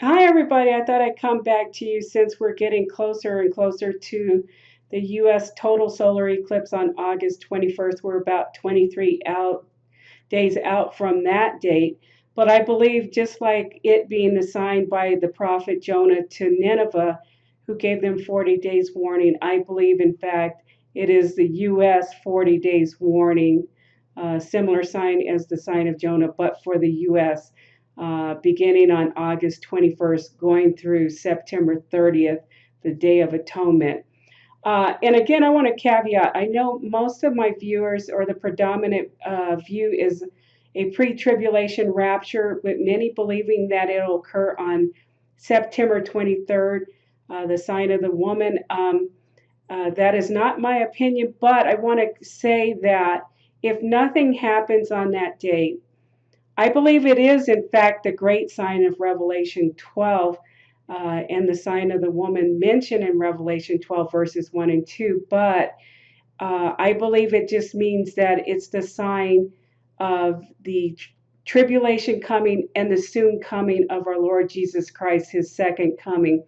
Hi, everybody. I thought I'd come back to you since we're getting closer and closer to the U.S. total solar eclipse on August 21st. We're about days out from that date. But I believe, just like it being assigned by the prophet Jonah to Nineveh, who gave them 40 days warning, I believe, in fact, it is the U.S. 40 days warning, similar sign as the sign of Jonah, but for the U.S. Beginning on August 21st, going through September 30th, the Day of Atonement. And again, I want to caveat, I know most of my viewers, or the predominant view, is a pre tribulation rapture, with many believing that it'll occur on September 23rd, the sign of the woman. That is not my opinion, but I want to say that if nothing happens on that date, I believe it is, in fact, the great sign of Revelation 12 and the sign of the woman mentioned in Revelation 12, verses 1 and 2. But I believe it just means that it's the sign of the tribulation coming and the soon coming of our Lord Jesus Christ, his second coming.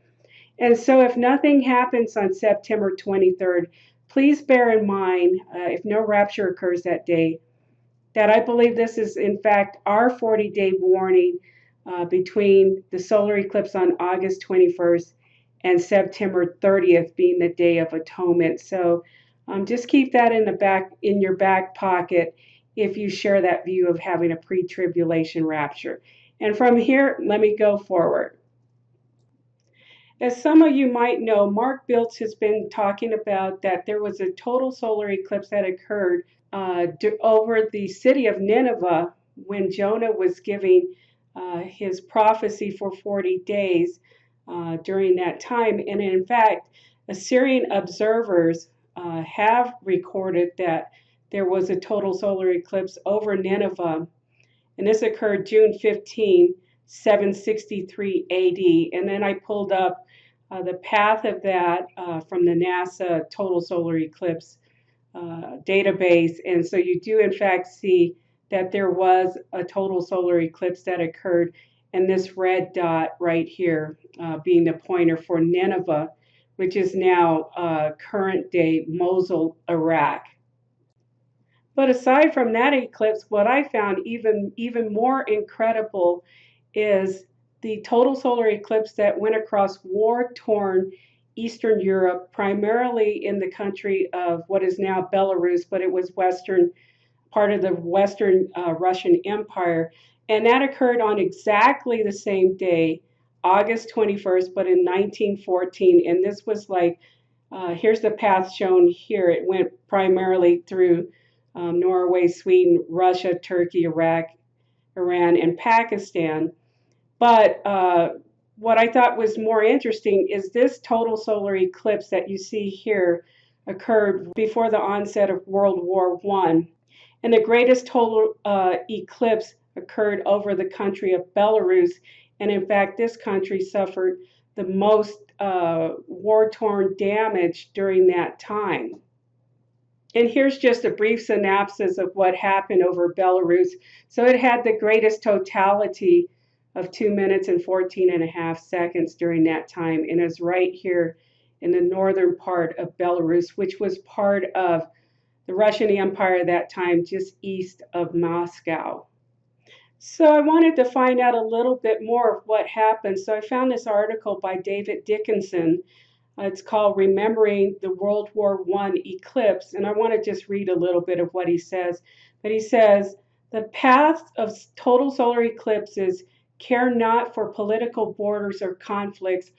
And so, if nothing happens on September 23rd, please bear in mind, if no rapture occurs that day, that I believe this is, in fact, our 40-day warning between the solar eclipse on August 21st and September 30th being the Day of Atonement. So just keep that in your back pocket if you share that view of having a pre-tribulation rapture. And from here, let me go forward. As some of you might know, Mark Biltz has been talking about that there was a total solar eclipse that occurred over the city of Nineveh when Jonah was giving his prophecy for 40 days during that time. And in fact, Assyrian observers have recorded that there was a total solar eclipse over Nineveh. And this occurred June 15, 763 AD. And then I pulled up the path of that from the NASA total solar eclipse database. And so you do, in fact, see that there was a total solar eclipse that occurred, and this red dot right here being the pointer for Nineveh, which is now current day Mosul, Iraq. But aside from that eclipse, what I found even more incredible is the total solar eclipse that went across war-torn Eastern Europe, primarily in the country of what is now Belarus, but it was part of the Western Russian Empire. And that occurred on exactly the same day, August 21st, but in 1914. And this was like, here's the path shown here. It went primarily through Norway, Sweden, Russia, Turkey, Iraq, Iran, and Pakistan. But what I thought was more interesting is this total solar eclipse that you see here occurred before the onset of World War One. And the greatest total eclipse occurred over the country of Belarus. And in fact, this country suffered the most war-torn damage during that time. And here's just a brief synopsis of what happened over Belarus. So it had the greatest totality of 2 minutes and 14 and a half seconds during that time, and is right here in the northern part of Belarus, which was part of the Russian Empire at that time, just east of Moscow. So I wanted to find out a little bit more of what happened. So I found this article by David Dickinson. It's called Remembering the World War One Eclipse. And I want to just read a little bit of what he says. But he says, the path of total solar eclipses care not for political borders or conflicts,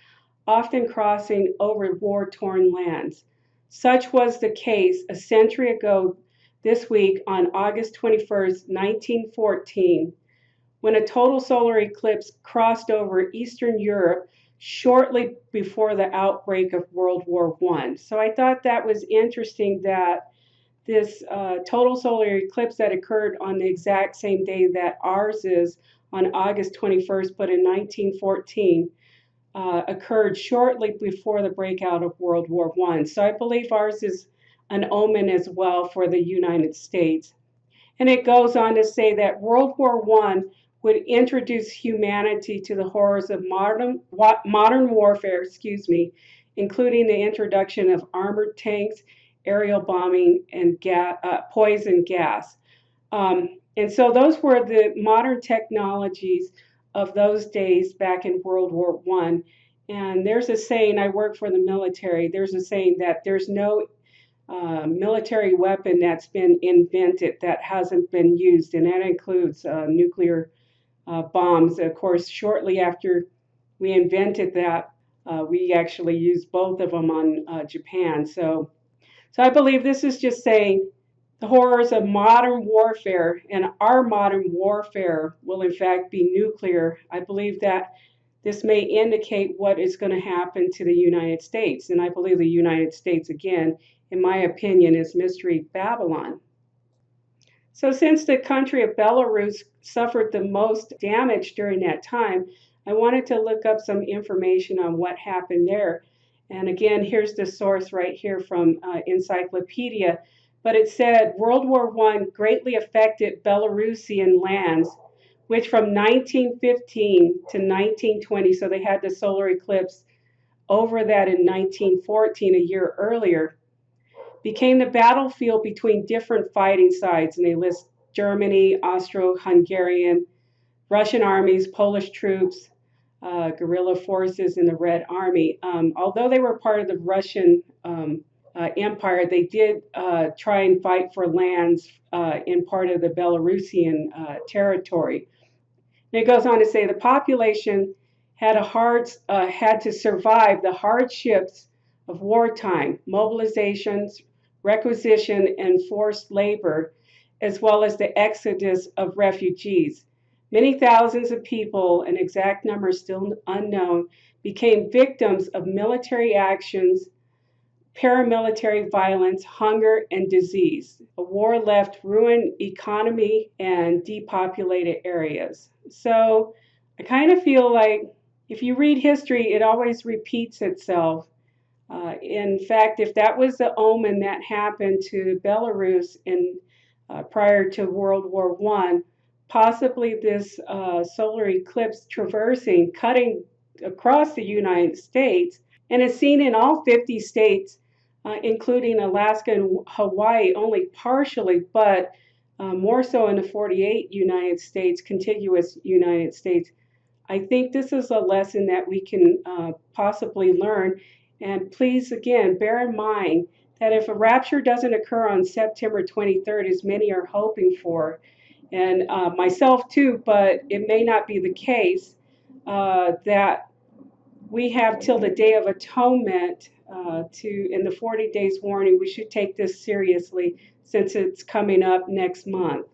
often crossing over war-torn lands. Such was the case a century ago this week on August 21st, 1914, when a total solar eclipse crossed over Eastern Europe shortly before the outbreak of World War I. So I thought that was interesting that this total solar eclipse that occurred on the exact same day that ours is on August 21st, but in 1914, occurred shortly before the breakout of World War I. So I believe ours is an omen as well for the United States. And it goes on to say that World War I would introduce humanity to the horrors of modern warfare, including the introduction of armored tanks, aerial bombing, and poison gas. And so those were the modern technologies of those days back in World War I. And there's a saying, I work for the military, there's a saying that there's no military weapon that's been invented that hasn't been used, and that includes nuclear bombs. Of course, shortly after we invented that, we actually used both of them on Japan. So I believe this is just saying the horrors of modern warfare, and our modern warfare will in fact be nuclear. I believe that this may indicate what is going to happen to the United States. And I believe the United States, again, in my opinion, is Mystery Babylon. So since the country of Belarus suffered the most damage during that time, I wanted to look up some information on what happened there. And again, here's the source right here from Encyclopedia. But it said World War I greatly affected Belarusian lands, which from 1915 to 1920, so they had the solar eclipse over that in 1914, a year earlier, became the battlefield between different fighting sides. And they list Germany, Austro-Hungarian, Russian armies, Polish troops, guerrilla forces, and the Red Army. Although they were part of the Russian Empire, they did try and fight for lands in part of the Belarusian territory. And it goes on to say the population had to survive the hardships of wartime, mobilizations, requisition, and forced labor, as well as the exodus of refugees. Many thousands of people, an exact number still unknown, became victims of military actions, paramilitary violence, hunger, and disease. A war left ruined economy and depopulated areas. So I kind of feel like if you read history, it always repeats itself. In fact, if that was the omen that happened to Belarus prior to World War I, possibly this solar eclipse cutting across the United States, and is seen in all 50 states, including Alaska and Hawaii, only partially, but more so in the 48 United States, contiguous United States. I think this is a lesson that we can possibly learn. And please, again, bear in mind that if a rapture doesn't occur on September 23rd, as many are hoping for, and myself too, but it may not be the case, that we have till the Day of Atonement in the 40 days warning. We should take this seriously since it's coming up next month.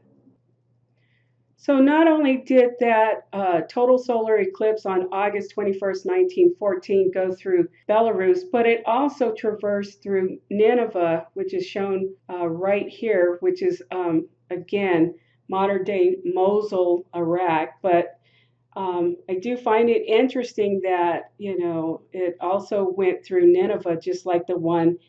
So not only did that total solar eclipse on August 21st, 1914 go through Belarus, but it also traversed through Nineveh, which is shown right here, which is, again, modern-day Mosul, Iraq. But I do find it interesting that, it also went through Nineveh, just like the one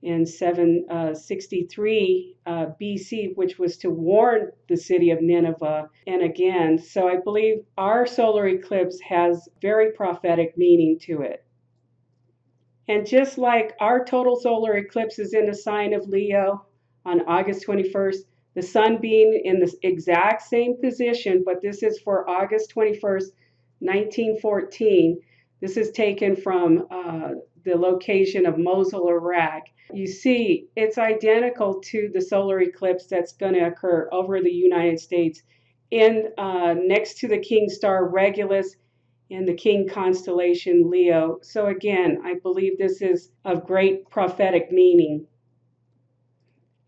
in 763 BC, which was to warn the city of Nineveh. And again, so I believe our solar eclipse has very prophetic meaning to it. And just like our total solar eclipse is in the sign of Leo on August 21st, the sun being in the exact same position, but this is for August 21st, 1914. This is taken from the location of Mosul, Iraq. You see, it's identical to the solar eclipse that's going to occur over the United States next to the King star Regulus in the King constellation Leo. So again, I believe this is of great prophetic meaning.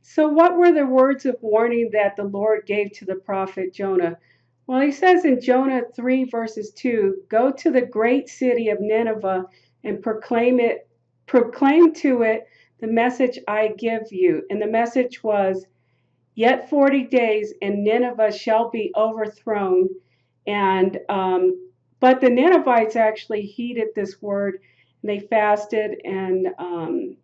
So what were the words of warning that the Lord gave to the prophet Jonah? Well, he says in Jonah 3 verses 2, "Go to the great city of Nineveh and proclaim to it the message I give you." And the message was, "Yet 40 days and Nineveh shall be overthrown." And but the Ninevites actually heeded this word, They fasted and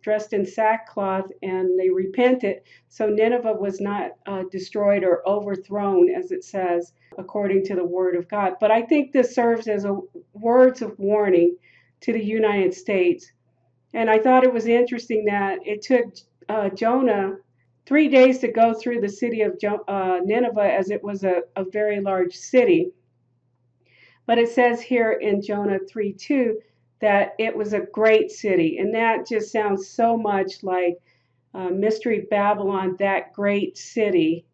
dressed in sackcloth, and they repented. So Nineveh was not destroyed or overthrown, as it says, according to the word of God. But I think this serves as a words of warning to the United States. And I thought it was interesting that it took Jonah 3 days to go through the city of Nineveh, as it was a very large city. But it says here in Jonah 3:2 that it was a great city. And that just sounds so much like Mystery Babylon, that great city.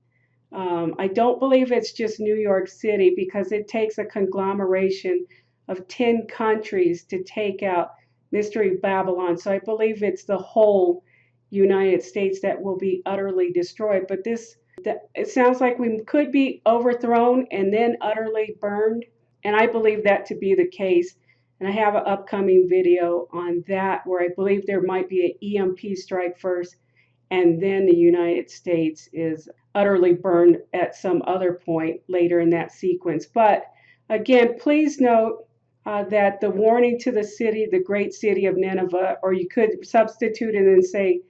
I don't believe it's just New York City, because it takes a conglomeration of 10 countries to take out Mystery Babylon. So I believe it's the whole United States that will be utterly destroyed. But it sounds like we could be overthrown and then utterly burned. And I believe that to be the case. And I have an upcoming video on that, where I believe there might be an EMP strike first, and then the United States is utterly burned at some other point later in that sequence. But again, please note that the warning to the city, the great city of Nineveh, or you could substitute it and say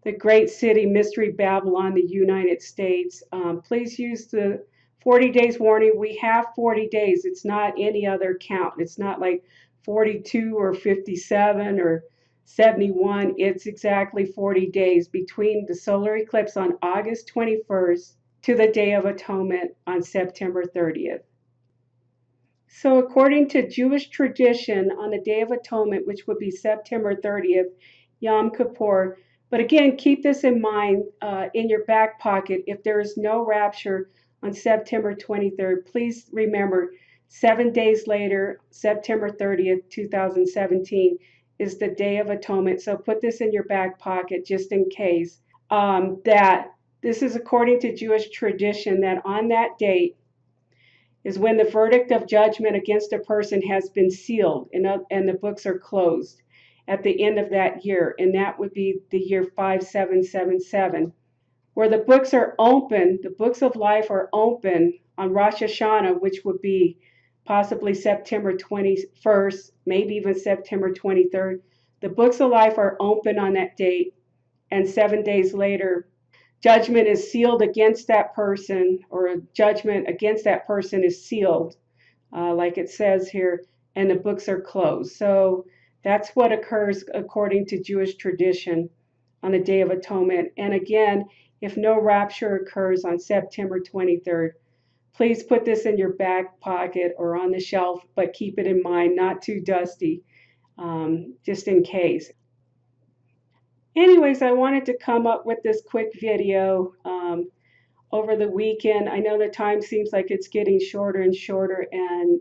the great city, Mystery Babylon, the United States. Please use the 40 days warning. We have 40 days. It's not any other count. It's not like 42 or 57 or 71. It's exactly 40 days between the solar eclipse on August 21st to the Day of Atonement on September 30th. So according to Jewish tradition, on the Day of Atonement, which would be September 30th, Yom Kippur, but again, keep this in mind in your back pocket. If there is no rapture on September 23rd, please remember 7 days later, September 30th, 2017, is the Day of Atonement. So put this in your back pocket just in case. That this is according to Jewish tradition, that on that date is when the verdict of judgment against a person has been sealed and the books are closed at the end of that year. And that would be the year 5777, where the books are open, the books of life are open on Rosh Hashanah, which would be possibly September 21st, maybe even September 23rd. The books of life are open on that date, and 7 days later, judgment is sealed against that person, or a judgment against that person is sealed, like it says here, and the books are closed. So that's what occurs according to Jewish tradition on the Day of Atonement. And again, if no rapture occurs on September 23rd, please put this in your back pocket or on the shelf, but keep it in mind, not too dusty, just in case. Anyways, I wanted to come up with this quick video over the weekend. I know the time seems like it's getting shorter and shorter, and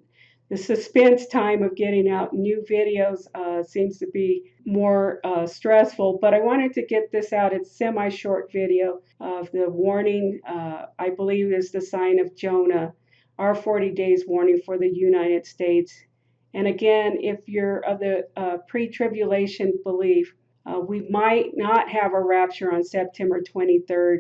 the suspense time of getting out new videos seems to be more stressful, but I wanted to get this out. It's a semi-short video of the warning, I believe is the sign of Jonah, our 40 days warning for the United States. And again, if you're of the pre-tribulation belief, we might not have a rapture on September 23rd.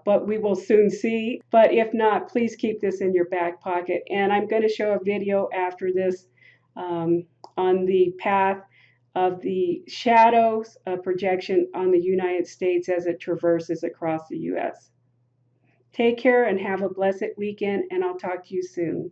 But we will soon see. But if not, please keep this in your back pocket. And I'm going to show a video after this on the path of the shadows projection on the United States as it traverses across the U.S. Take care and have a blessed weekend, and I'll talk to you soon.